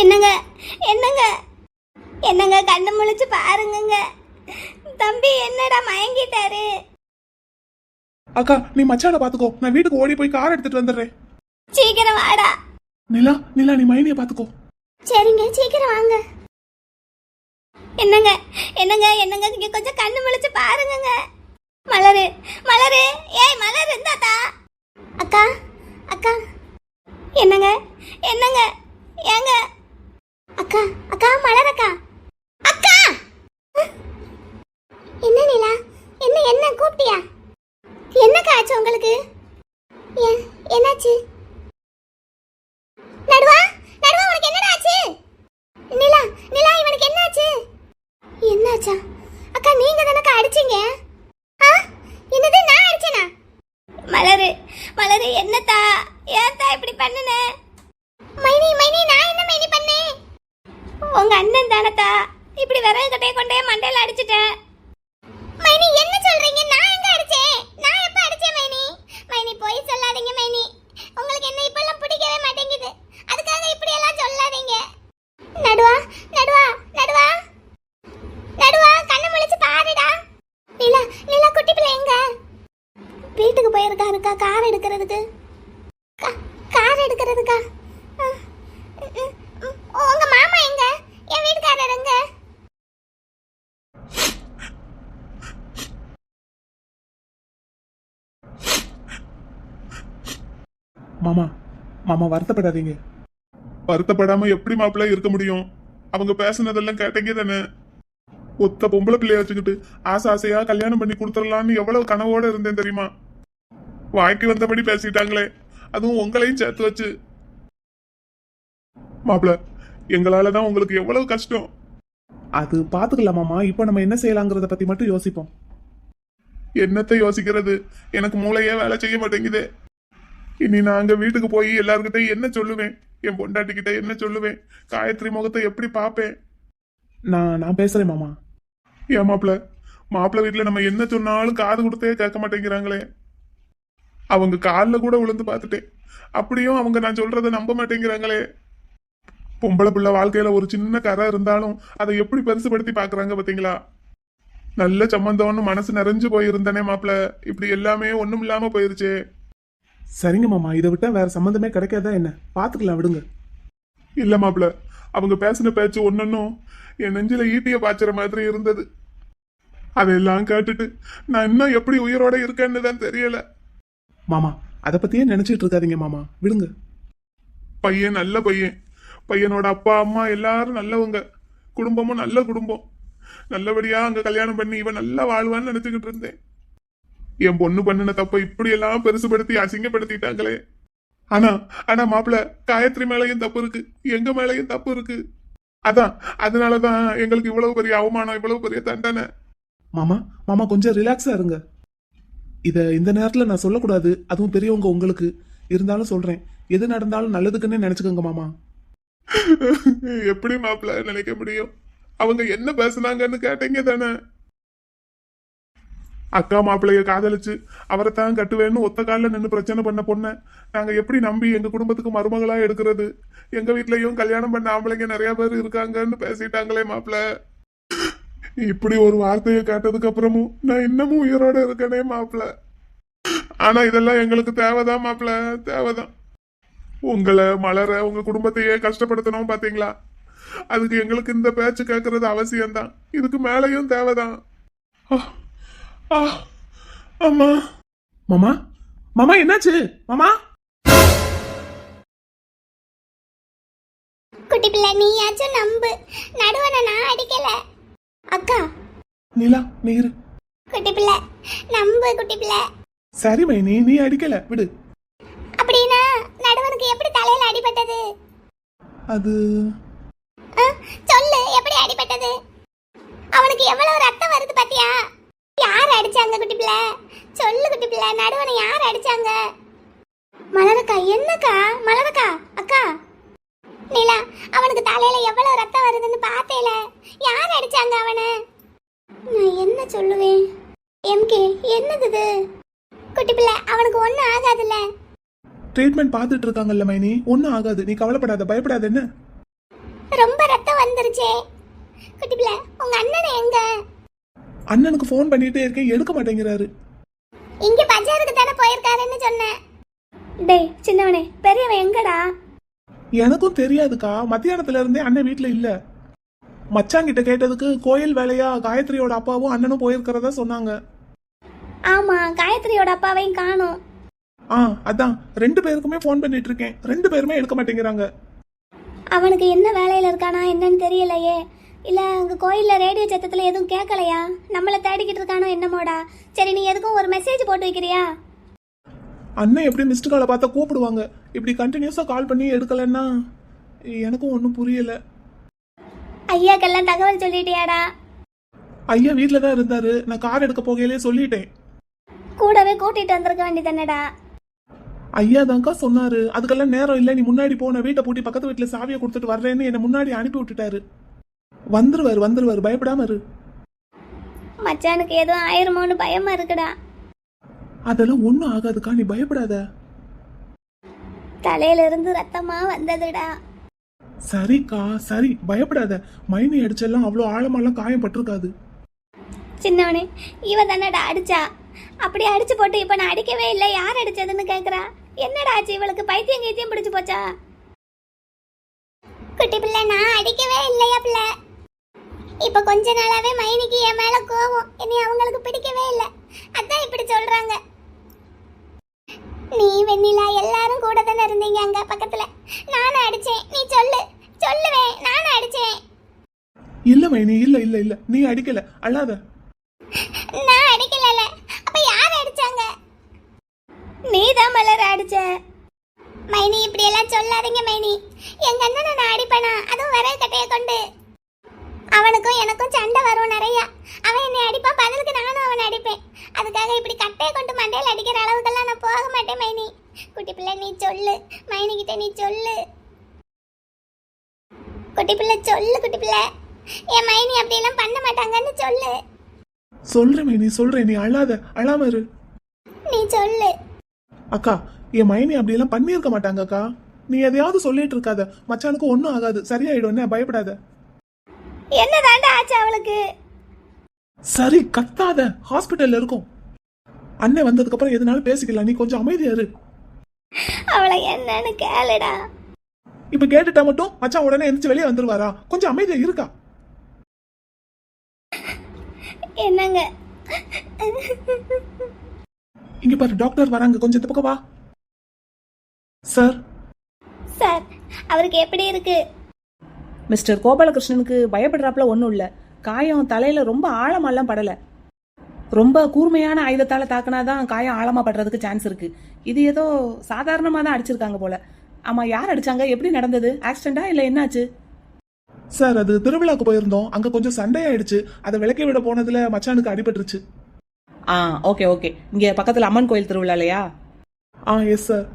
என்னங்க என்னங்க என்னங்க கண்ணு முழிச்சு பாருங்கங்க. தம்பி என்னடா மயங்கிட்டாரு. அக்கா நீ மச்சான பாத்துக்கோ, நான் வீட்டுக்கு ஓடி போய் கார் எடுத்துட்டு வந்துடுறேன். சீக்கிரம் வாடா. நிலா நிலா நீ மைனிய பாத்துக்கோ. சரிங்க சீக்கிரம் வாங்க. என்னங்க என்னங்க என்னங்க இங்க கொஞ்சம் கண்ணு முழிச்சு பாருங்கங்க. மலரு மலரு, ஏய் மலரு இருந்தாதா. அக்கா அக்கா என்னங்க என்னங்க ஏங்க அக்கா அக்கா மலர் அக்கா அக்கா. என்ன நிலா, என்ன என்ன கூப்பிட்டியா? என்னக்கா ஆச்சு உங்களுக்கு? என்னாச்சு? நடுவா நடுவா உனக்கு என்னடா ஆச்சு? நிலா நிலா இவனுக்கு என்னாச்சு? என்னாச்சா? அக்கா நீங்க தானக்கா அடிச்சீங்க. என்னது நான் அடிச்சேனா? மலரு மலரு என்னத்தா ஏத்தா இப்படி பண்ணுன? மைனி மைனி நான் என்ன மைனி பண்ணேன்? உங்க அண்ணன் தானத்தா இப்படி விறகு கட்டையை கொண்டே மண்டையில அடிச்சிட்டேன். மைனி என்ன சொல்றீங்க? நான் எங்க அடிச்சேன்? நான் எப்ப அடிச்சேன் மைனி? மைனி போய் சொல்லாதீங்க மைனி. உங்களுக்கு என்ன இப்பெல்லாம் பிடிக்கவே மாட்டேங்குது. அதுக்காக இப்படி எல்லாம் சொல்லாதீங்க. நடுவா நடுவா நடுவா நடுவா கண்ணு முழிச்சு பாருடா. நிலா நிலா குட்டி பிள்ளை எங்க? வீட்டுக்கு போயிருக்காருக்கா கார் எடுக்கிறதுக்கு. கார் எடுக்கிறதுக்கா? உங்க மாமா எங்க? என் வீட்டுக்காரர் எங்க? மாமா மாமா வருத்தப்படாதீங்க. வருத்தப்படாம எப்படி மாப்பிள்ளை இருக்க முடியும்? அவங்க பேசுனதெல்லாம் கேட்டீங்க தானே. ஒத்த பொம்பளை பிள்ளைய வச்சுக்கிட்டு ஆசை ஆசையா கல்யாணம் பண்ணி கொடுத்துடலான்னு எவ்வளவு கனவோட இருந்தேன் தெரியுமா? வாய்க்கு வந்தபடி பேசிட்டாங்களே, அதுவும் உங்களையும் சேர்த்து வச்சு. மாப்பிள்ள எங்களாலதான் உங்களுக்கு எவ்வளவு கஷ்டம். அது பாத்துக்கலாம் மாமா. இப்போ நம்ம என்ன செய்யலாங்கிறத பத்தி மட்டும் யோசிப்போம். என்னத்தை யோசிக்கிறது? எனக்கு மூளையே வேலை செய்ய மாட்டேங்குதே. இனி நான் அங்க வீட்டுக்கு போய் எல்லாருக்கிட்ட என்ன சொல்லுவேன்? என் பொண்டாட்டிக்கிட்ட என்ன சொல்லுவேன்? காயத்ரி முகத்தை எப்படி பாப்பேன்? நான் பேசுறேன் மாமா. ஏன் மாப்பிள்ள வீட்டுல நம்ம என்ன சொன்னாலும் காது கொடுத்தே கேட்க மாட்டேங்கிறாங்களே. அவங்க காலில் கூட விழுந்து பார்த்துட்டேன், அப்படியும் அவங்க நான் சொல்றதை நம்ப மாட்டேங்கிறாங்களே. பொம்பளை பிள்ளை வாழ்க்கையில ஒரு சின்ன கரை இருந்தாலும் அதை எப்படி பெருசுபடுத்தி பாக்குறாங்க பாத்தீங்களா? நல்ல சம்பந்தம்னு மனசு நிறைஞ்சு போயிருந்தானே மாப்பிள்ள, இப்படி எல்லாமே ஒண்ணும் இல்லாம போயிருச்சே. சரிங்க மாமா, இதை விட்டா வேற சம்பந்தமே கிடைக்காதா என்ன? பாத்துக்கலாம் விடுங்க. இல்ல மாப்பிள்ள, அவங்க பேசின பேச்சு ஒன்னொன்னும் என் நெஞ்சில ஈட்டிய பாய்ச்சுற மாதிரி இருந்தது. அதெல்லாம் கேட்டுட்டு நான் இன்னும் எப்படி உயிரோட இருக்கேன்னு தான் தெரியல. மாமா அதை பத்தியே நினைச்சிட்டு இருக்காதீங்க மாமா, விடுங்க. பையன் நல்ல பையன், பையனோட அப்பா அம்மா எல்லாரும் நல்லவங்க, குடும்பமும் நல்ல குடும்பம். நல்லபடியா அங்க கல்யாணம் பண்ணி இவன் நல்லா வாழ்வான்னு நினைச்சுக்கிட்டு இருந்தேன். என் பொண்ணு பண்ணின தப்ப இப்படி எல்லாம் பெருசுபடுத்தி அசிங்கப்படுத்திட்டாங்களே. ஆனா மாப்பிள்ள, காயத்ரி மேலையும் தப்பு இருக்கு, எங்க மேலையும் தப்பு இருக்கு. அதனாலதான் எங்களுக்கு இவ்வளவு பெரிய அவமானம், இவ்வளவு பெரிய தண்டனை. மாமா மாமா கொஞ்சம் ரிலாக்ஸா இருங்க. இந்த நேரத்துல நான் சொல்லக்கூடாது, அதுவும் பெரியவங்க உங்களுக்கு. இருந்தாலும் சொல்றேன், எது நடந்தாலும் நல்லதுக்குன்னு நினைச்சுக்கோங்க மாமா. எப்படி மாப்பிள்ள நினைக்க முடியும்? அவங்க என்ன பேசுனாங்கன்னு கேட்டீங்க தானே. அக்கா மாப்பிள்ளைய காதலிச்சு அவரைத்தான் கட்டுவேன்னு ஒத்த காலில் நின்று பிரச்சனை பண்ண பொண்ண நாங்க எப்படி நம்பி எங்க குடும்பத்துக்கு மருமகளா எடுக்கிறது? எங்க வீட்லயும் கல்யாணம் பண்ண ஆம்பளைங்க நிறைய பேர் இருக்காங்கன்னு பேசிட்டாங்களே மாப்பிள்ள. இப்படி ஒரு வார்த்தையை கேட்டதுக்கு அப்புறமும் நான் இன்னமும் உயிரோட இருக்கனே மாப்பிள்ள. ஆனா இதெல்லாம் எங்களுக்கு தேவைதான் மாப்பிள்ள, தேவைதான். உங்களை மலர உங்க குடும்பத்தையே கஷ்டப்படுத்தணும் பாத்தீங்களா? அதுக்கு எங்களுக்கு இந்த பேச்சு கேட்கறது அவசியம்தான். இதுக்கு மேலையும் தேவைதான். அம்மா மாமா மாமா என்னாச்சு மாமா? குட்டி பிள்ளை நீயாச்சும் நம்பு, நடுவனை நான் அடிக்கல. அக்கா நிலா நீரு. குட்டி பிள்ளை நம்பு குட்டி பிள்ளை. சரி மைனி, நீ அடிக்கல விடு. அப்படின்னா நடுவனுக்கு எப்படி தலையில அடிபட்டது? அது சொல்லு, எப்படி அடிபட்டது? அவனுக்கு எவ்வளவு ரத்தம் வருது பாத்தியா? யார் அடிச்சாங்க குட்டி பிள்ளை? சொல்லு குட்டி பிள்ளை, நடுவனை யார் அடிச்சாங்க? மலரக்கா. என்னக்கா மலரக்கா? அக்கா நிலா, அவனுக்கு தலையில எவ்வளவு ரத்தம் வருதுன்னு பார்த்தேல, யார் அடிச்சாங்க அவனை? நான் என்ன சொல்லுவேன்? எம்கே என்னது இது? குட்டி பிள்ளை அவனுக்கு ஒன்றும் ஆகாதுல்ல? ட்ரீட்மெண்ட் பார்த்துட்டு இருக்காங்கல்ல மைனி, ஒன்றும் ஆகாது, நீ கவலைப்படாத, பயப்படாத. என்ன ரொம்ப ரத்தம் வந்துருச்சே. குட்டி பிள்ளை, உங்க அண்ணனை எங்க? அண்ணனுக்கு ஃபோன் பண்ணிட்டே இருக்கேன், எடுக்க மாட்டேங்கிறாரு. இங்க பஜாருக்கு தானே போயிருக்காருன்னு சொன்னேன். டேய் சின்னவனே, பெரியவன் எங்கடா? எனக்கும் தெரியாதுக்கா, மத்தியானத்துல இருந்தே அண்ணன் வீட்ல இல்ல. மச்சாங்கிட்ட கேட்டதுக்கு கோயில் வேலையா காயத்ரியோட அப்பாவும் அண்ணனும் போயிருக்கிறதா சொன்னாங்க. ஆமா, காயத்ரியோட அப்பாவையும் காணோம். அதான் 2 பேருக்குமே ஃபோன் பண்ணிட்டு இருக்கேன், 2 பேருமே எடுக்க மாட்டேங்கிறாங்க. அவனுக்கு என்ன வேலையில இருக்கானா என்னன்னு தெரியலையே. இல்ல அங்க கோயில்ல ரேடியோ சத்தத்துல எதுவும் கேட்கலையா? நம்மள தேடிக்கிட்டு இருக்கானோ என்னமோடா. சரி, நீ எதுக்கும் ஒரு மெசேஜ் போட்டு வைக்கிறியா? அண்ணன் எப்படி மிஸ்டு காலை பார்த்தா கூப்பிடுவாங்க, இப்படி கண்டினியூஸா கால் பண்ணி எடுக்கலன்னா எனக்கும் ஒன்றும் புரியல. ஐயாக்கெல்லாம் தகவல் சொல்லிட்டியாடா? ஐயா வீட்ல தான் இருந்தாரு, நான் கார் எடுக்க போகையிலே சொல்லிட்டேன். கூடவே கூட்டிட்டு வந்திருக்க வேண்டியதானடா. ஐயா தான்க்கா சொன்னாரு, அதுக்கெல்லாம் நேரம் இல்லை, நீ முன்னாடி போன வீட்டை பூட்டி பக்கத்து வீட்டுல சாவியை கொடுத்துட்டு வர்றேன்னு என்னை முன்னாடி அனுப்பி விட்டுட்டாரு. வந்துருவாரு, பயப்படாம இரு. மச்சானுக்கு எதுவும் ஆயிருமோன்னு பயமா இருக்குடா. அதெல்லாம் ஒண்ணும் ஆகாதுக்கா, நீ பயப்படாத. தலையில இருந்து ரத்தமா வந்ததுடா. சரிக்கா சரி, பயப்படாத. மைனி அடிச்செல்லாம் அவ்வளோ ஆழமெல்லாம் காயம் பட்டிருக்காது. சின்னவனே, இவ தானடா அடிச்சா. அப்படி அடிச்சு போட்டு இப்ப நான் அடிக்கவே இல்லை, யார் அடிச்சதுன்னு கேக்குறா. என்னடா ஆச்சு இவளுக்கு? பைத்தியம் கீத்தியம் பிடிச்சு போச்சா? குட்டி பிள்ளை, நான் அடிக்கவே இல்லையா பிள்ளை. இப்ப கொஞ்ச நாளாவே மைனிக்கு என் மேல கோவம், என்னை அவங்களுக்கு பிடிக்கவே இல்லை, அதான் இப்படி சொல்றாங்க. நீ வெண்ணிலா எல்லாரும் கூட தானே இருந்தீங்க அங்க பக்கத்துல. நானும் அடிச்சேன், நீ சொல்லுவேன் நானும் அடிச்சேன். இல்ல மைனி, இல்ல நீ அடிக்கல, அழாத. நான் அடிக்கல. அப்ப யார் அடிச்சாங்க? நீதான் மலர் அடிச்ச. மைனி, இப்படி எல்லாம் சொல்லாதீங்க மைனி. எங்க அண்ணனை நான் அடிப்பேனா, அதுவும் விரல் கட்டைய கொண்டு? அவனுக்கும் எனக்கும் சண்டை வரும் நிறைய. அவன் என்னை அடிப்பான், பதிலுக்கு நானும் அவனை அடிப்பேன். அதுக்காக இப்படி கட்டையை கொண்டு மண்டையில் அடிக்கிற அளவுக்கெல்லாம் நான் போக மாட்டேன் மைனி. குட்டி பிள்ளை, நீ சொல்லு மைனி கிட்ட, நீ சொல்லு. குட்டி பிள்ளை சொல்லு, குட்டி பிள்ளை. என் மைனி அப்படி எல்லாம் பண்ண மாட்டாங்கன்னு சொல்லு. சொல்றேன் மைனி, சொல்றேன், நீ அழாம இரு. நீ சொல்லு. அக்கா, என் மைனி அப்படி எல்லாம் பண்ணியிருக்க மாட்டாங்க அக்கா. நீ எதையாவது சொல்லிட்டு இருக்காத, மச்சானுக்கு ஒன்னும் ஆகாது, சரியாயிடும், என்ன பயப்படாத. என்னதாண்டா ஆச்சு அவளுக்கு? சரி கத்தாத, ஹாஸ்பிட்டல்ல இருக்கும். அண்ணன் வந்ததுக்கு அப்புறம் எதுனாலும் பேசிக்கலாம், நீ கொஞ்சம் அமைதியா இரு. அவளை என்னன்னு கேளுடா. இப்ப கேட்டுட்டா மட்டும் மச்சான் உடனே எந்திரிச்சு வெளியே வந்துருவாரா? கொஞ்சம் அமைதியா இருக்கா. என்னங்க? இங்க பாரு, டாக்டர் வராங்க, கொஞ்சம் இந்த பக்கம் வா. சார் அவருக்கு எப்படி இருக்கு? மிஸ்டர் கோபாலகிருஷ்ணனுக்கு பயப்படுறாப்புல ஒன்றும் இல்லை. காயம் தலையில் ரொம்ப ஆழமெல்லாம் படலை. ரொம்ப கூர்மையான ஆயுதத்தால் தாக்கினாதான் காயம் ஆழமாக படுறதுக்கு சான்ஸ் இருக்கு. இது ஏதோ சாதாரணமாக தான் அடிச்சிருக்காங்க போல. ஆமாம், யார் அடிச்சாங்க? எப்படி நடந்தது? ஆக்சிடென்டா இல்லை என்னாச்சு? சார், அது திருவிழாக்கு போயிருந்தோம், அங்க கொஞ்சம் சண்டையாயிடுச்சு. அதை விளக்கி விட போனதுல மச்சானுக்கு அடிபட்டுருச்சு. ஓகே. இங்கே பக்கத்தில் அம்மன் கோயில் திருவிழா இல்லையா? Yes sir.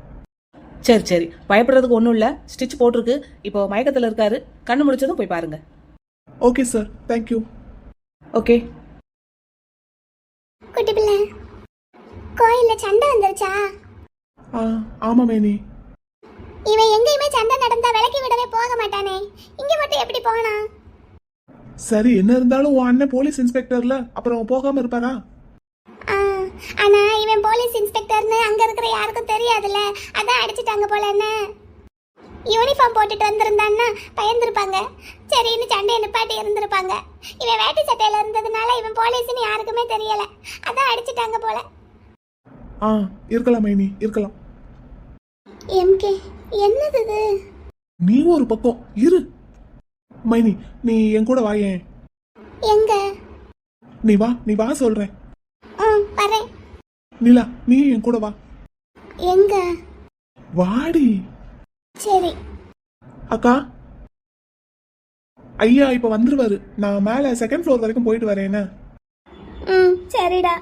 சரி, பயப்படுறதுக்கு ஒன்றும் இல்லை. ஸ்டிச் போட்டிருக்கு. இப்போ மயக்கத்தில் இருக்காரு. கண்ணு முடிச்சதும் போய் பாருங்க. Okay sir, thank you. ஓகே. குட்டி பிள்ளை, கோயில்ல சண்டை வந்துருச்சா? ஆமா மேனி. இவன் எங்கேயுமே சண்டை நடந்தா விலக்கி விடவே போக மாட்டானே, இங்க மட்டும் எப்படி போனா? சரி, என்ன இருந்தாலும் உன் அண்ணன் போலீஸ் இன்ஸ்பெக்டர்ல, அப்புறம் போகாம இருப்பாரா? ஆனா இவன் போலீஸ் இன்ஸ்பெக்டர்னு அங்க இருக்கிற யாருக்கும் தெரியாதுல்ல, அதான் அடிச்சிட்டாங்க போல. என்ன யூனிஃபார்ம் போட்டுட்டு வந்திருந்தான்னா பயந்துருப்பாங்க, சரின்னு சண்டையை நிப்பாட்டி இருந்திருப்பாங்க. இவன் வேட்டி சட்டையில இருந்ததுனால இவன் போலீஸ்னு யாருக்குமே தெரியல, அதான் அடிச்சிட்டாங்க போல. இருக்கலாம் மைனி, இருக்கலாம். எம்கே, என்னது இது? நீ ஒரு பக்கம் இரு. மைனி, நீ என் கூட வாயேன். எங்க? நீ வா சொல்றேன். வரேன். நிலா, நீ என் கூட வா. எங்க? வாடி. சரி. அக்கா, ஐயா இப்ப வந்துருவாரு. நான் மேல செகண்ட் ஃப்ளோர் வரைக்கும் போயிட்டு வரேன். என்ன? சரிடா.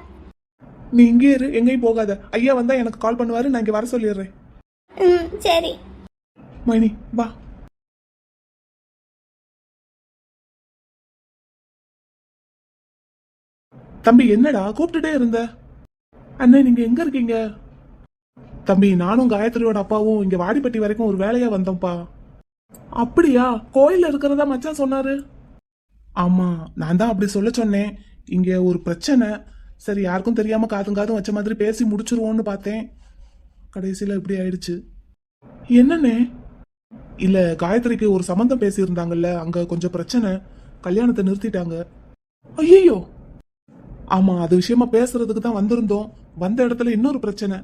நீ இங்கே இரு, எங்கேயும் போகாத. ஐயா வந்தா எனக்கு கால் பண்ணுவாரு, நான் இங்க வர சொல்லிடுறேன். சரி. மைனி வா. தம்பி, என்னடா கூப்பிட்டுட்டே இருந்த? அண்ணே, நீங்க எங்க இருக்கீங்க? தம்பி, நானும் காயத்ரியோட அப்பாவும் இங்க வாடிப்பட்டி வரைக்கும் ஒரு வேலையா வந்தோம்ப்பா. அப்படியா? கோயில்ல இருக்கிறதா மச்சான் சொன்னாரு. ஆமா, நான் தான் அப்படி சொல்ல சொன்னேன். இங்க ஒரு பிரச்சனை. சரி, யாருக்கும் தெரியாம காதும் காதும் வச்ச மாதிரி பேசி முடிச்சிருவோன்னு பார்த்தேன். கடைசியில இப்படி ஆயிடுச்சு. என்னண்ணே? இல்ல, காயத்ரிக்கு ஒரு சம்பந்தம் பேசியிருந்தாங்கல்ல, அங்க கொஞ்சம் பிரச்சனை. கல்யாணத்தை நிறுத்திட்டாங்க. ஐயோ! ஆமா, அது விஷயமா பேசுறதுக்கு தான் வந்திருந்தோம். வந்த இடத்துல இன்னொரு பிரச்சனை.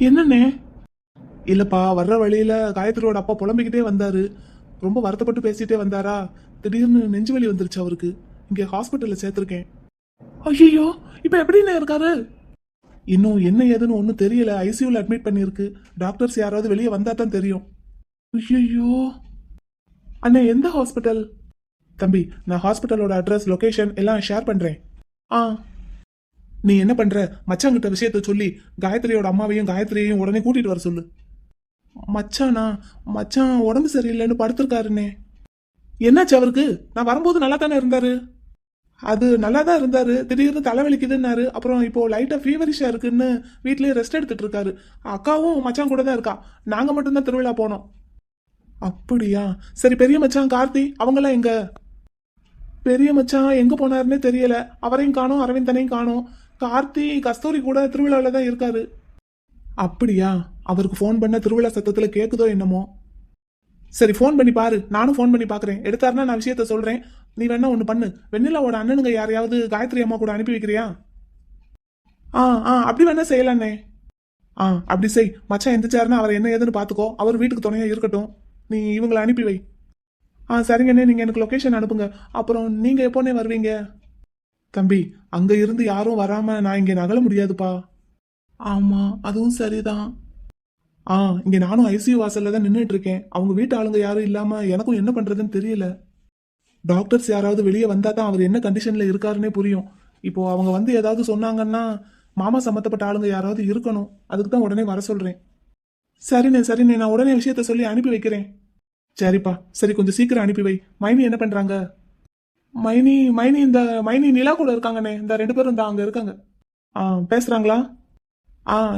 என்னண்ணே? இல்லப்பா, வர்ற வழியில காயத்ரியோட அப்பா புலம்பிக்கிட்டே வந்தாரு. ரொம்ப வருத்தப்பட்டு பேசிட்டே வந்தாரா, திடீர்னு நெஞ்சுவலி வந்துருச்சு அவருக்கு. இங்க ஹாஸ்பிட்டல்ல சேர்த்திருக்கேன். ஐயோ, இப்ப எப்படிண்ணே இருக்காரு? இன்னும் என்ன ஏதுன்னு ஒன்றும் தெரியல. ஐசியூல அட்மிட் பண்ணியிருக்கு. டாக்டர்ஸ் யாராவது வெளியே வந்தா தான் தெரியும். ஐயோ அண்ணே, எந்த ஹாஸ்பிட்டல்? தம்பி, நான் ஹாஸ்பிட்டலோட அட்ரஸ், லொகேஷன் எல்லாம் ஷேர் பண்றேன். ஆ, நீ என்ன பண்ற? மச்சாங்கிட்ட விஷயத்த சொல்லி காயத்ரியோட அம்மாவையும் காயத்ரியையும் உடனே கூட்டிட்டு வர சொல்லு. மச்சானா? மச்சான் உடம்பு சரியில்லைன்னு படுத்திருக்காருண்ணே. என்னாச்சு அவருக்கு? நான் வரும்போது நல்லா தானே இருந்தாரு. அது நல்லா தான் இருந்தாரு. திடீர்னு தலைவலிக்குதுன்னாரு. அப்புறம் இப்போ லைட்டா ஃபீவரிஷா இருக்குன்னு வீட்லயே ரெஸ்ட் எடுத்துட்டு இருக்காரு. அக்காவும் மச்சான் கூட தான் இருக்கா. நாங்க மட்டும்தான் திருவிழா போனோம். அப்படியா? சரி, பெரிய மச்சான் கார்த்தி அவங்கெல்லாம் எங்க? பெரிய மச்சான் எங்க போனாருன்னே தெரியல. அவரையும் காணோம், அரவிந்தனையும் காணோம். கார்த்தி கஸ்தூரி கூட திருவிழாவில தான் இருக்காரு. அப்படியா? அவருக்கு ஃபோன் பண்ண திருவிழா சத்தத்துல கேக்குதோ என்னமோ. சரி, ஃபோன் பண்ணி பாரு. நானும் ஃபோன் பண்ணி பாக்குறேன். எடுத்தாருன்னா நான் விஷயத்த சொல்றேன். நீ வேணா ஒண்ணு பண்ணு. வெண்ணிலாவோட அண்ணனுங்க யாரையாவது காயத்ரி அம்மா கூட அனுப்பி வைக்கிறியா? அப்படி வேணா செய்யலானே. அப்படி செய். மச்சான் எந்திரிச்சாருன்னா அவர் என்ன ஏதுன்னு பாத்துக்கோ. அவர் வீட்டுக்கு துணையா இருக்கட்டும். நீ இவங்களை அனுப்பி வை. சரிங்கண்ணே, நீங்க எனக்கு லொகேஷன் அனுப்புங்க. அப்புறம் நீங்க எப்போனே வருவீங்க? தம்பி, அங்க இருந்து யாரும் வராம நான் இங்க நகல முடியாதுப்பா. ஆமா, அதுவும் சரிதான். இங்க நானும் ஐசியூ வாசல்ல தான் நின்றுட்டு இருக்கேன். அவங்க வீட்டு ஆளுங்க யாரும் இல்லாம எனக்கும் என்ன பண்றதுன்னு தெரியல. டாக்டர்ஸ் யாராவது வெளியே வந்தா தான் அவர் என்ன கண்டிஷன்ல இருக்காருன்னே புரியும். இப்போ அவங்க வந்து ஏதாவது சொன்னாங்கன்னா மாமா சம்மந்தப்பட்ட ஆளுங்க யாராவது இருக்கணும். அதுக்கு தான் உடனே வர சொல்றேன். சரிண்ணே, நான் உடனே விஷயத்த சொல்லி அனுப்பி வைக்கிறேன். சரிப்பா, சரி, கொஞ்சம் சீக்கிரம் அனுப்பி வை. மைனி என்ன பண்றாங்க? மைனி நிலா கூட இருக்காங்கண்ணே. இந்த 2 பேரும் இந்த அங்க இருக்காங்க. பேசுறாங்களா?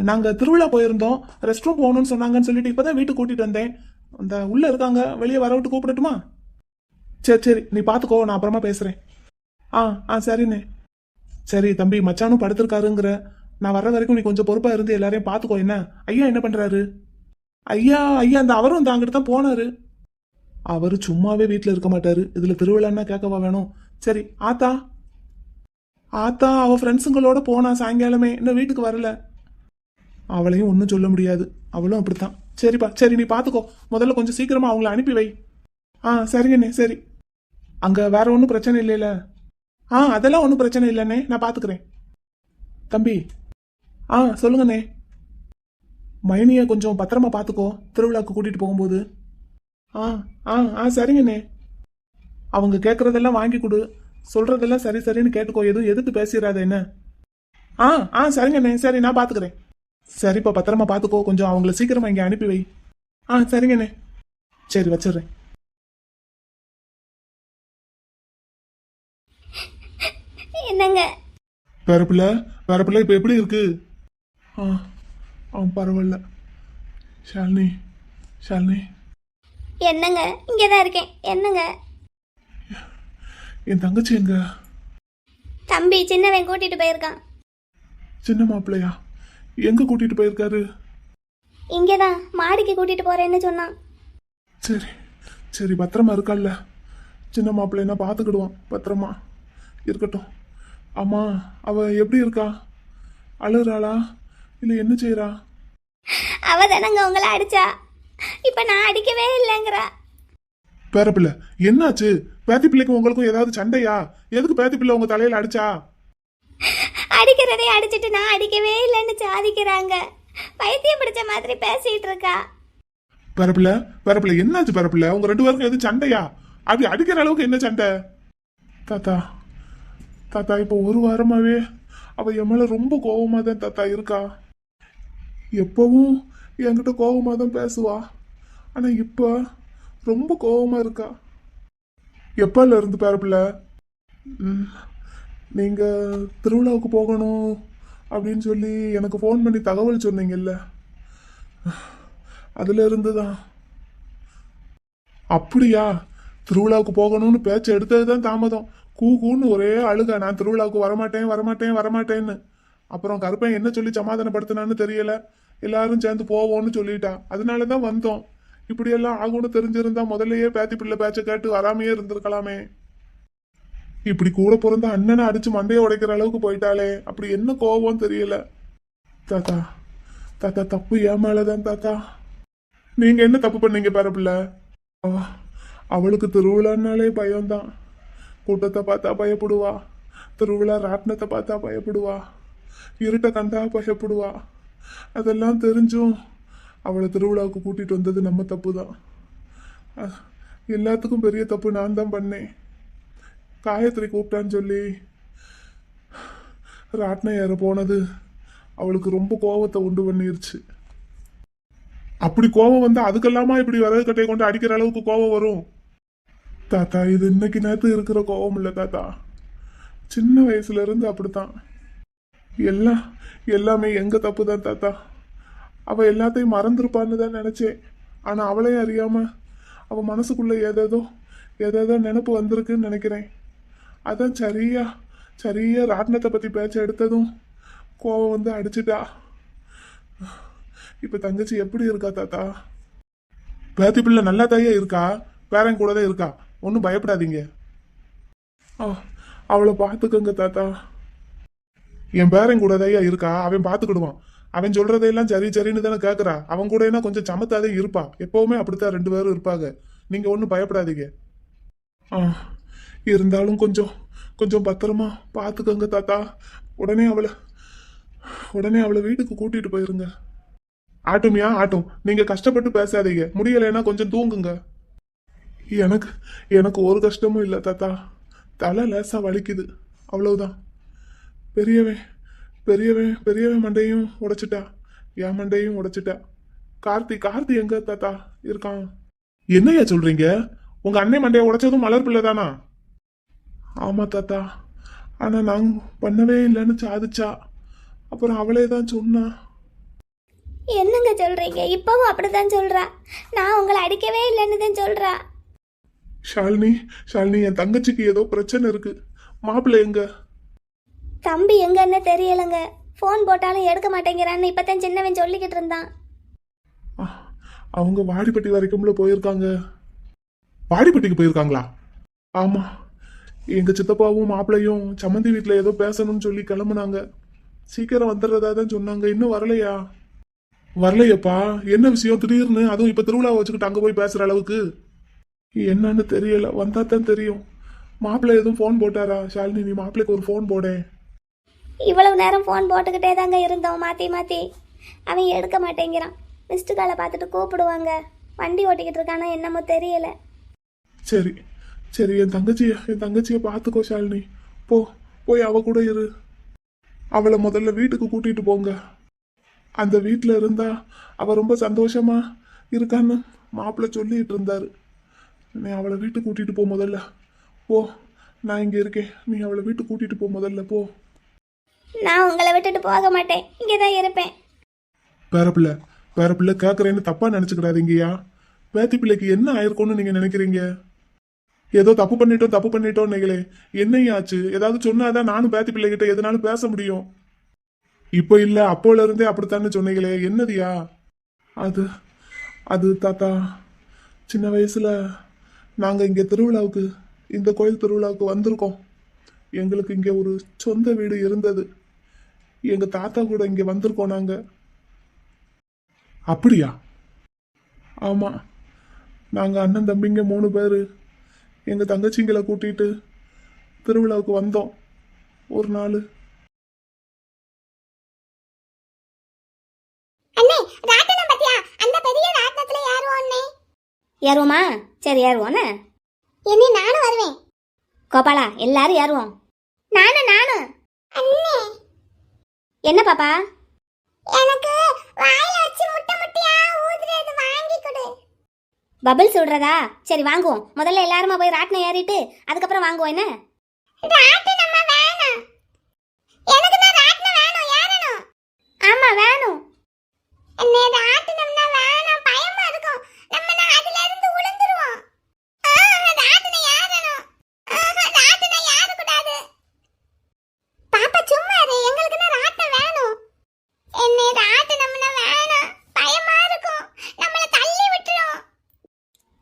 நாங்க திருவிழா போயிருந்தோம். ரெஸ்ட் ரூம் போகணும்னு சொன்னாங்கன்னு சொல்லிட்டு இப்பதான் வீட்டுக்கு கூட்டிட்டு வந்தேன். அந்த உள்ள இருக்காங்க. வெளியே வர விட்டு கூப்பிடட்டுமா? சரி, நீ பாத்துக்கோ, நான் அப்புறமா பேசுறேன். சரிண்ணே. சரி தம்பி, மச்சானும் படுத்திருக்காருங்கிற. நான் வர்ற வரைக்கும் நீ கொஞ்சம் பொறுப்பா இருந்து எல்லாரையும் பாத்துக்கோ. என்ன ஐயா என்ன பண்றாரு? ஐயா அந்த அவரும் இந்த அங்கிட்டு தான் போனாரு. அவரு சும்மாவே வீட்டுல இருக்க மாட்டாரு. இதுல திருவிழான்னா கேட்கவா வேணும்? சரி, ஆத்தா அவ ஃப்ரெண்ட்ஸுங்களோட போனா சாயங்காலமே, இன்னும் வீட்டுக்கு வரல. அவளையும் ஒன்றும் சொல்ல முடியாது. அவளும் அப்படித்தான். சரிப்பா, சரி, நீ பாத்துக்கோ. முதல்ல கொஞ்சம் சீக்கிரமா அவங்கள அனுப்பி வை. சரிங்கண்ணே, சரி. அங்க வேற ஒன்றும் பிரச்சனை இல்லைல்ல? அதெல்லாம் ஒன்றும் பிரச்சனை இல்லைண்ணே, நான் பாத்துக்கிறேன். தம்பி, சொல்லுங்கண்ணே. மைனிய கொஞ்சம் பத்திரமா பாத்துக்கோ, திருவிழாக்கு கூட்டிட்டு போகும்போது. சரிங்கண்ணே. அவங்க கேட்கறதெல்லாம் வாங்கி கொடு. சொல்றதெல்லாம் சரின்னு கேட்டுக்கோ. எதுவும் எதுக்கு பேசிடாத என்ன? சரிங்கண்ணே, சரி, நான் பாத்துக்கிறேன். சரிப்பா, பத்திரமா பாத்துக்கோ. கொஞ்சம் அவங்கள சீக்கிரமா இங்க அனுப்பி வை. சரிங்கண்ணே, சரி, வச்சிடுறேன். என்னங்க வேறப்பிள்ள இப்ப எப்படி இருக்கு? பரவாயில்ல. ஷாலினி என்னங்க? இங்கதான் இருக்கேன். என்னங்க? என் தங்கச்சி எங்க? தம்பி சின்னவன் கூட்டிட்டு போயிருக்கான். சின்ன மாப்பிள்ளையா? எங்க கூட்டிட்டு போயிருக்காரு? இங்கதான் மாடிக்கு கூட்டிட்டு போறேன்னு சொன்னான். சரி, பத்திரமா இருக்கால்ல? சின்ன மாப்பிள்ளைனா பாத்துக்கிடுவான். பத்திரமா இருக்கட்டும். அம்மா, அவ எப்படி இருக்கா? அழுறாளா இல்ல என்ன செய்யறா? அவ தானங்க உங்களை அடிச்சா. இப்ப நான் அடிக்கவே இல்லைங்கிறா. பேரப்பிள்ளை என்னாச்சு? பேத்தி பிள்ளைக்கும் உங்களுக்கும் ஏதாவது சண்டையா? எதுக்கு பேத்தி பிள்ளை உங்க தலையில அடிச்சா? அடிக்கிறதே அடிச்சிட்டு நான் அடிக்கவே இல்லைன்னு சாதிக்கிறாங்க. பைத்தியம் பிடிச்ச மாதிரி பேசிட்டு இருக்கா. பேரப்பிள்ளை என்னாச்சு? பேரப்பிள்ளை உங்க 2 பேருக்கும் எதுவும் சண்டையா? அது அடிக்கிற அளவுக்கு என்ன சண்டை? தாத்தா இப்போ 1 வாரமாவே அவ என் மேல ரொம்ப கோபமா தான் தாத்தா இருக்கா. எப்பவும் என்கிட்ட கோபமா தான் பேசுவா. ஆனா இப்ப ரொம்ப கோபமா இருக்கா. எப்பல இருந்து பேரப்பிள்ளை? நீங்க திருவிழாவுக்கு போகணும் அப்படின்னு சொல்லி எனக்கு ஃபோன் பண்ணி தகவல் சொன்னீங்கல்ல, அதுல இருந்துதான். அப்படியா? திருவிழாவுக்கு போகணும்னு பேச்சு எடுத்ததுதான் தாமதம். கூன்னு ஒரே அழுக, நான் திருவிழாவுக்கு வரமாட்டேன் வரமாட்டேன் வரமாட்டேன்னு. அப்புறம் கருப்பன் என்ன சொல்லி சமாதானப்படுத்தினான்னு தெரியல. எல்லாரும் சேர்ந்து போவோம்னு சொல்லிட்டா. அதனாலதான் வந்தோம். இப்படியெல்லாம் ஆகும்னு தெரிஞ்சிருந்தா முதல்லயே பேத்தி பிள்ளை பேச்ச கேட்டு வராமையே இருந்திருக்கலாமே. இப்படி கூட பிறந்த அண்ணனை அடிச்சு மண்டையை உடைக்கிற அளவுக்கு போயிட்டாலே, அப்படி என்ன கோவம் தெரியல. தாத்தா தாத்தா, தப்பு என் மேலதான் தாத்தா. நீங்க என்ன தப்பு பண்ணீங்க பேரப்பிள்ள? அவளுக்கு திருவிழான்னாலே பயம்தான். கூட்டத்தை பார்த்தா பயப்படுவா, திருவிழா ராட்டினத்தை பார்த்தா பயப்படுவா, இருட்டை கண்டா பயப்படுவா. அதெல்லாம் தெரிஞ்சும் அவளை திருவிழாவுக்கு கூட்டிட்டு வந்தது நம்ம தப்பு தான். எல்லாத்துக்கும் பெரிய தப்பு நான் தான் பண்ணேன். காயத்ரி கூப்பிட்டான்னு சொல்லி ராட்டினம் ஏற போனது அவளுக்கு ரொம்ப கோபத்தை உண்டு பண்ணிருச்சு. அப்படி கோபம் வந்தா அதுக்கெல்லாமா இப்படி விறகு கட்டையை கொண்டு அடிக்கிற அளவுக்கு கோபம் வரும்? தாத்தா, இது இன்னைக்கு நேரத்து இருக்கிற கோபம் இல்லை தாத்தா. சின்ன வயசுல இருந்து அப்படித்தான். எல்லாமே எங்க தப்பு தான் தாத்தா. அவ எல்லாத்தையும் மறந்துருப்பான்னு தான் நினைச்சேன். ஆனா அவளையும் அறியாம அவ மனசுக்குள்ள ஏதேதோ நினைப்பு வந்திருக்குன்னு நினைக்கிறேன். அதான் சரியா ராட்டினத்தை பத்தி பேச்ச எடுத்ததும் கோவம் வந்து அடிச்சுட்டா. இப்ப தங்கச்சி எப்படி இருக்கா தாத்தா? பேத்தி பிள்ளை நல்லா தாயே இருக்கா, பேரன் கூட தான் இருக்கா, ஒன்றும் பயப்படாதீங்க. அவளை பார்த்துக்கங்க தாத்தா. என் பேரன் கூட தாயா இருக்கா, அவன் பார்த்துக்கிடுவான். அவன் சொல்றதையெல்லாம் சரின்னு தானே கேட்கறா. அவன் கூட என்ன கொஞ்சம் சமத்தாதே இருப்பா. எப்பவுமே அப்படித்தான் 2 பேரும் இருப்பாங்க. நீங்க ஒன்றும் பயப்படாதீங்க. இருந்தாலும் கொஞ்சம் பத்திரமா பார்த்துக்கங்க தாத்தா. உடனே அவளை வீட்டுக்கு கூட்டிட்டு போயிருங்க. ஆட்டும். நீங்க கஷ்டப்பட்டு பேசாதீங்க. முடியலைன்னா கொஞ்சம் தூங்குங்க. எனக்கு ஒரு கஷ்டமும் இல்லை தாத்தா. தலை லேசா வலிக்குது, அவ்வளவுதான். பெரியவன் மண்டையும் உடைச்சிட்டா, என் மண்டையும் உடைச்சிட்டா. கார்த்தி எங்க தாத்தா இருக்கான்? என்னையா சொல்றீங்க? உங்க அண்ணன் மண்டையை உடைச்சதும் மலர் பிள்ளை தானா? ஆமா தாத்தா. ஆனா நான் பண்ணவே இல்லைன்னு சாதிச்சா. அப்புறம் அவளே தான் சொன்னா. என்னங்க சொல்றீங்க? இப்பவும் அப்படிதான் சொல்றா. நான் உங்களை அடிக்கவே இல்லைன்னு தான் சொல்றா. ஷாலினி, என் தங்கச்சிக்கு ஏதோ பிரச்சனை இருக்கு. மாப்பிள்ளை எங்க? தம்பி எங்கன்னு தெரியலங்க. ஃபோன் போட்டாலும் எடுக்க மாட்டேங்கிறான்னு இப்பதான் சின்னவன் சொல்லிக்கிட்டு இருந்தான். அவங்க வாடிப்பட்டி வரைக்கும்ல போயிருக்காங்க. வாடிப்பட்டிக்கு போயிருக்காங்களா? ஆமா, எங்க சித்தப்பாவும் மாப்பிள்ளையும் சம்மந்தி வீட்டுல ஏதோ பேசணும்னு சொல்லி கிளம்புனாங்க. சீக்கிரம் வந்துடுறதா தான் சொன்னாங்க. இன்னும் வரலையா? வரலையப்பா. என்ன விஷயம் திடீர்னு, அதுவும் இப்ப திருவிழா வச்சுக்கிட்டு அங்க போய் பேசுற அளவுக்கு? என்னன்னு தெரியல, வந்தா தான் தெரியும். மாப்பிள்ளை எதுவும் ஃபோன் போட்டாரா? ஷாலினி, நீ மாப்பிள்ளைக்கு ஒரு ஃபோன் போட. இவ்வளவு நேரம் ஃபோன் போட்டுக்கிட்டே தாங்க இருந்தோம், மாத்தி அவன் எடுக்க மாட்டேங்கிறான். மிஸ்டு காலை பார்த்துட்டு கூப்பிடுவாங்க. வண்டி ஓட்டிக்கிட்டு இருக்கானா என்னமோ தெரியல. சரி என் தங்கச்சிய பார்த்துக்கோ ஷாலினி. போய் அவ கூட இரு. அவளை முதல்ல வீட்டுக்கு கூட்டிட்டு போங்க. அந்த வீட்டுல இருந்தா அவ ரொம்ப சந்தோஷமா இருக்கான்னு மாப்பிள்ளை சொல்லிட்டு இருந்தாரு. நீ அவளை வீட்டுக்கு கூட்டிட்டு போ முதல்ல. போ, நான் இங்க இருக்கேன். நீ அவளை வீட்டுக்கு கூட்டிட்டு போ முதல்ல. போ. நான் உங்களை விட்டுட்டு போக மாட்டேன், இங்கதான் இருப்பேன். பேரப்பிள்ளை கேட்கறேன்னு தப்பா நினைச்சுக்கிறாதீங்கயா. பேத்தி பிள்ளைக்கு என்ன ஆயிருக்கும்னு நீங்க நினைக்கிறீங்க? ஏதோ தப்பு பண்ணிட்டோம் நீங்களே. என்னையாச்சு? ஏதாவது சொன்னாதான் நானும் பேத்தி பிள்ளைகிட்ட எதனாலும் பேச முடியும். இப்போ இல்ல, அப்போல இருந்தே அப்படித்தான்னு சொன்னீங்களே, என்னதியா? அது தாத்தா, சின்ன வயசுல நாங்க இங்க திருவிழாவுக்கு, இந்த கோயில் திருவிழாவுக்கு வந்திருக்கோம். எங்களுக்கு இங்க ஒரு சொந்த வீடு இருந்தது. எங்க தாத்தா கூட இங்க வந்திருக்கோம் நாங்க. அப்படியா? ஆமா, நாங்க அண்ணன் தம்பிங்க 3 பேரு எங்க தங்கச்சிங்களை கூட்டிட்டு திருவிழாவுக்கு வந்தோம் ஒரு நாள். அண்ணே, ராட்டினம் பத்தியா? அந்த பெரிய ராட்டினத்துல ஏறுவோம்னே. ஏறுவோமா? சரி ஏறுவோண்ணே. என்ன, நானும் வருவேன். கோபாலா, எல்லாரும் ஏறுவோம். நானும் அண்ணே. என்ன பாப்பா? எனக்கு வாயில வச்சு முட்டையா ஊதுறது வாங்கி கொடு. பபிள்ஸ் விடுறதா? சரி வாங்குவோம். முதல்ல எல்லாருமா போய் ராட்டினம் ஏறிட்டு அதுக்கப்புறம் வாங்குவோம். என்ன ராட்டினமா? வேணும். எனக்கு தான் ராட்டினம் வேணும், ஏறணும். ஆமா வேணும். அண்ணே, ராட்டினம்னா வேணும், பயமா இருக்கும். நம்ம அதுல இருந்து விழுந்துருவோம்.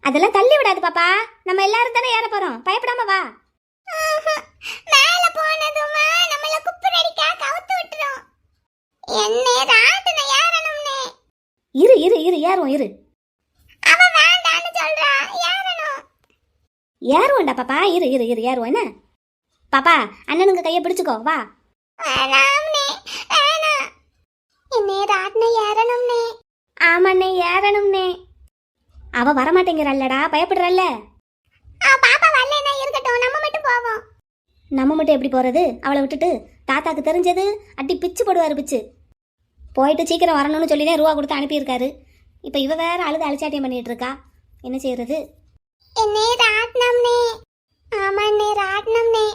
அதெல்லாம் தள்ளி விடாது பாப்பா, நம்ம எல்லாரும் தானே ஏற போறோம், பயப்படாம வா. மேல போனதுமா நம்மள குப்புரடிக்கா கவுத்து விட்டுரும். என்ன ராட்டுன ஏறணும்னே. இரு இரு இரு ஏறுவோம் இரு. அவ வேண்டான்னு சொல்றா, ஏறணும். ஏறுவோம்டா பாப்பா, இரு இரு இரு ஏறுவோம் என்ன. பாப்பா அண்ணனுங்க கையை பிடிச்சுக்கோ வா. வேணாம்னே வேணாம். என்ன ராட்டுன ஏறணும்னே. ஆமாண்ணே ஏறணும்னே. அவ வரமாட்டேங்கிறல்லடா, பயப்படுறல்ல. பாப்பா வரலன்னா இருக்கட்டும், நம்ம மட்டும் போவோம். நம்ம மட்டும் எப்படி போறது? அவளை விட்டுட்டு தாத்தாக்கு தெரிஞ்சது அடி பிச்சு போடுவாரு பிச்சு. போயிட்டு சீக்கிரம் வரணும்னு சொல்லி தான் ரூபா கொடுத்து அனுப்பியிருக்காரு. இப்போ இவ வேற அழுது அழிச்சாட்டியம் பண்ணிட்டு இருக்கா, என்ன செய்யறது? என்னே ராட்னம்னே. ஆமாண்ணே ராட்னம்னே.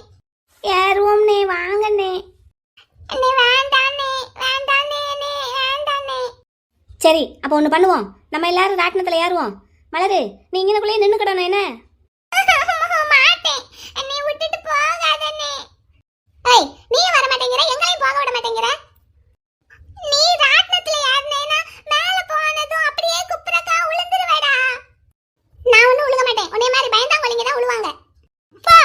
ஏறுவோம்னே வாங்கண்ணே. அண்ணே வேண்டாண்ணே வேண்டாண்ணே வேண்டாண்ணே. சரி அப்போ ஒன்று பண்ணுவோம், நம்ம எல்லாரும் ராட்டினத்தில் ஏறுவோம். மலரு நீ இங்கனக்குள்ளேயே நின்றுக்கிடணும் என்ன. மாட்டேன் என்னை விட்டுட்டு போகாதண்ணே. ஏய் நீ வர மாட்டேங்கிற, எங்களையும் போக விட மாட்டேங்கிற. நீ ராட்டினத்துல ஏறினேனா மேல போனதும் அப்படியே குப்புறக்கா உளுந்துருவேடா. நான் ஒன்றும் உழுக மாட்டேன், உன்னை மாதிரி பயந்தாங்கொழிங்க தான் உழுவாங்க. போ.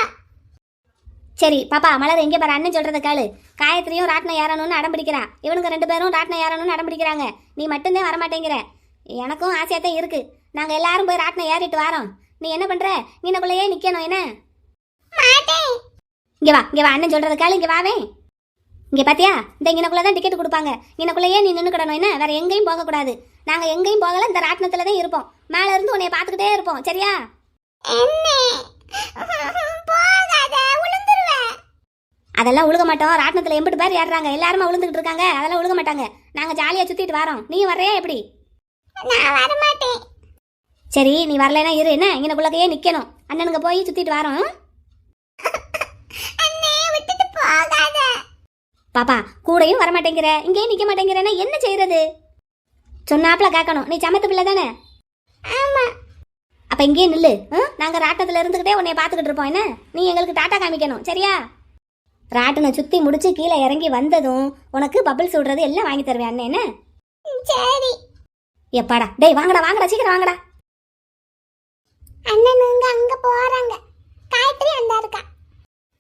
சரி பாப்பா மலர் எங்கே பாரு, அண்ணன் சொல்றத கேளு. காயத்ரியும் ராட்டினம் ஏறணும்னு அடம் பிடிக்கிறா, இவனுக்கு 2 பேரும் ராட்டினம் ஏறணும்னு அடம் பிடிக்கிறாங்க. நீ மட்டும்தான் வரமாட்டேங்கிற. எனக்கும் ஆசையாக தான் இருக்கு, நாங்கள் எல்லாரும் போய் ராட்டினம் ஏறிட்டு வரோம். நீ என்ன பண்ற? நீனக்குள்ளேயே நிற்கணும் என்ன. இங்கே வா இங்கே வா, அண்ணன் சொல்றத கேளு, இங்கே வாவே. இங்கே பாத்தியா, இந்த இங்கனக்குள்ளே தான் டிக்கெட் கொடுப்பாங்க, இங்கனக்குள்ளேயே நீ நின்றுக்கிடணும் என்ன, வேற எங்கேயும் போகக்கூடாது. நாங்கள் எங்கேயும் போகல, இந்த ராட்டினத்தில் தான் இருப்போம். மேலே இருந்து உன்னைய பார்த்துக்கிட்டே இருப்போம், சரியா? அதெல்லாம் உழுக மாட்டோம். ராட்டினத்தில் எம்பிட்டு பேர் ஏறுறாங்க, எல்லாருமே விழுந்துக்கிட்டு இருக்காங்க, அதெல்லாம் உழுக மாட்டாங்க. நாங்கள் ஜாலியாக சுற்றிட்டு வரோம், நீ வர்றியா எப்படி? நான் வர மாட்டேன். சரி நீ வரலைன்னா இரு என்ன, இங்கனக்குள்ளேயே நிற்கணும். அண்ணனுங்க போய் சுற்றிட்டு வரோம். பாப்பா கூடையும் வர மாட்டேங்கிற, இங்கேயும் நிற்க மாட்டேங்கிறேன்னா என்ன செய்யறது? சொன்னாப்புல கேட்கணும், நீ சமத்து பிள்ளை தானே. ஆமா. அப்போ இங்கேயே நில்லு, நாங்கள் ராட்டினத்தில் இருந்துக்கிட்டே உன்னைய பார்த்துக்கிட்டு இருப்போம் என்ன. நீ எங்களுக்கு டாட்டா காமிக்கணும் சரியா? ராட்டினை சுற்றி முடிச்சு கீழே இறங்கி வந்ததும் உனக்கு பபிள்ஸ் விடுறது எல்லாம் வாங்கி தருவேன் அண்ணே என்ன. சரி. எப்பாடா டேய் வாங்கடா வாங்கடா சீக்கிரம் வாங்கடா. அண்ணனுங்க அங்க போறாங்க, காயத்ரி அந்த இருக்கா.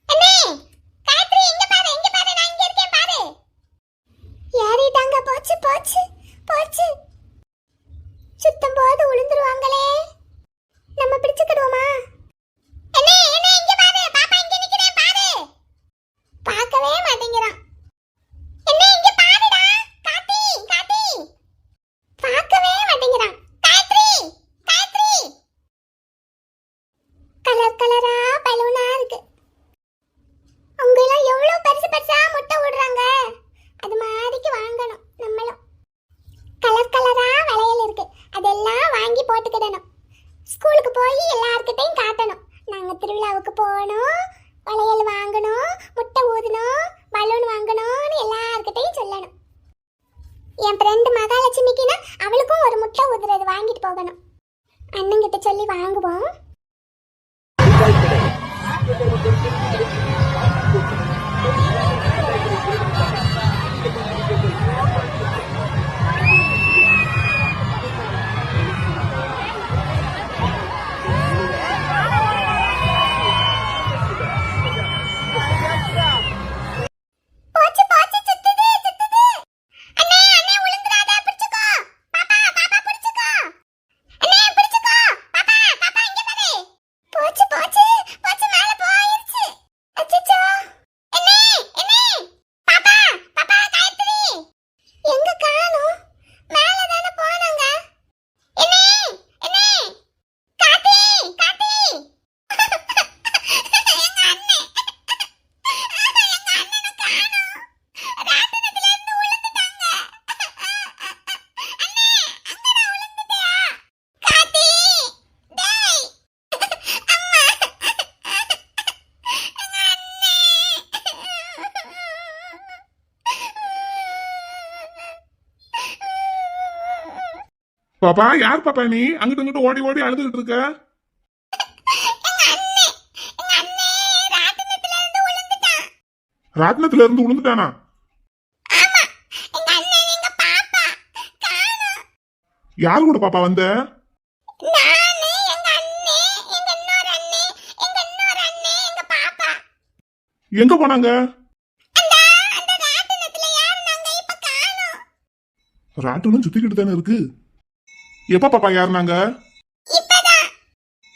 அண்ணே காயத்ரி இங்க பாரு இங்க பாரு, நான் இங்க இருக்கேன் பாரு. ஏறிட்டாங்க, போச்சு போச்சு போச்சு. சுத்தம் போது விழுந்துருவாங்களே, நம்ம பிடிச்சுக்கிடுவோமா? அண்ணே அண்ணே இங்க பாரு, பாப்பா இங்க நிக்கிறேன் பாரு. பார்க்கவே மாட்டேங்கிறான். அண்ணே இங்க பாருடா, காத்தி காத்தி. பார்க்கவே மாட்டேங்கிறான். காயத்ரி காயத்ரி. கலர் கலரா பலூனா இருக்கு. அவங்க எல்லாம் எவ்வளவு பெருசு பெருசா முட்டை விடுறாங்க, அது மாதிரிக்கு வாங்கணும் நம்மளும். கலர் கலரா வளையல் இருக்கு, அதெல்லாம் வாங்கி போட்டுக்கிடணும். ஸ்கூலுக்கு போய் எல்லார்கிட்டையும் காட்டணும், நாங்க திருவிழாவுக்கு போனோம், வளையல் வாங்கணும், முட்டை ஊதணும், பலூன் வாங்கணும்னு எல்லார்கிட்டையும் சொல்லணும். என் ஃப்ரெண்டு மகாலட்சுமிக்குன்னா அவளுக்கும் ஒரு முட்டை ஊதுறது வாங்கிட்டு போகணும். அண்ணங்கிட்ட சொல்லி வாங்குவோம். போச்சு போச்சு, சுத்துது சுத்துது. அண்ணே அண்ணே உளுந்துறாத, பிடிச்சுக்கோ. பாப்பா பாப்பா பிடிச்சுக்கோ. அண்ணே பிடிச்சுக்கோ. பாப்பா பாப்பா இங்க பாரு. போச்சு போச்சு போச்சு, மேல போயிருச்சு. அச்சச்சோ. அண்ணே அண்ணே. பாப்பா பாப்பா காயத்ரி எங்க காணோம்? மேல தான போனாங்க. அண்ணே அண்ணே. காத்தி காத்தி. எங்க அண்ணே. எங்க அண்ணனை காணோம். ராட்டினத்துல இருந்து விழுந்துட்டாங்க. அண்ணே அங்கடா விழுந்துட்டியா? காத்தி டேய் அம்மா எங்க அண்ணே. பாப்பா யார் பாப்பா நீ அங்கிட்டு இங்கிட்டு ஓடி ஓடி அழுதுகிட்டு இருக்க? எங்க அண்ணே ராட்டினத்துல இருந்து விழுந்துட்டான். ராட்டினத்துல இருந்து விழுந்துட்டானா? ஆமா எங்க அண்ணே, எங்க பாப்பா காணோம். யார் கூட பாப்பா வந்த? நானே எங்க எங்க போனாங்க? அந்த ராட்டினத்துல யாருனாங்க இப்ப காணோம். ராட்டனும் சுத்திக்கிட்டு தானே இருக்கு. எப்ப பாப்பா யாருனாங்க? இப்பதான்.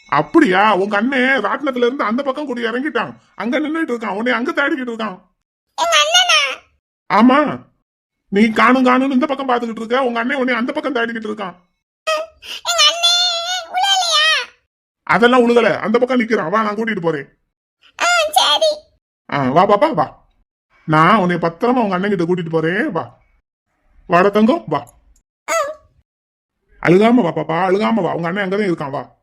அப்படியா? உங்க அண்ணன் ராட்டினத்துல இருந்து அந்த பக்கம் கூடி இறங்கிட்டான். அங்க நின்னுட்டு இருக்கான். உன்னை அங்க தேடிக்கிட்டு இருக்கான். எங்க அண்ணனா? ஆமா, நீ காணும் காணும்னு இந்த பக்கம் பாத்துக்கிட்டு இருக்க. உங்க அண்ணன் உன்னை அந்த பக்கம் தேடிக்கிட்டு இருக்கான். எங்க அண்ணே உளலையா? அதெல்லாம் உழுகல, அந்த பக்கம் நிக்கிறான். வா, நான் கூட்டிட்டு போறேன். சரி. வா பாப்பா வா. நான் உன்னை பத்திரமா உங்க அண்ணன் கிட்ட கூட்டிட்டு போறேன். வா வாட தங்கம் வா. அழுகாம வா பாப்பா, அழுகாம வா. உங்க அண்ணன் அங்கதான் இருக்கான். வா.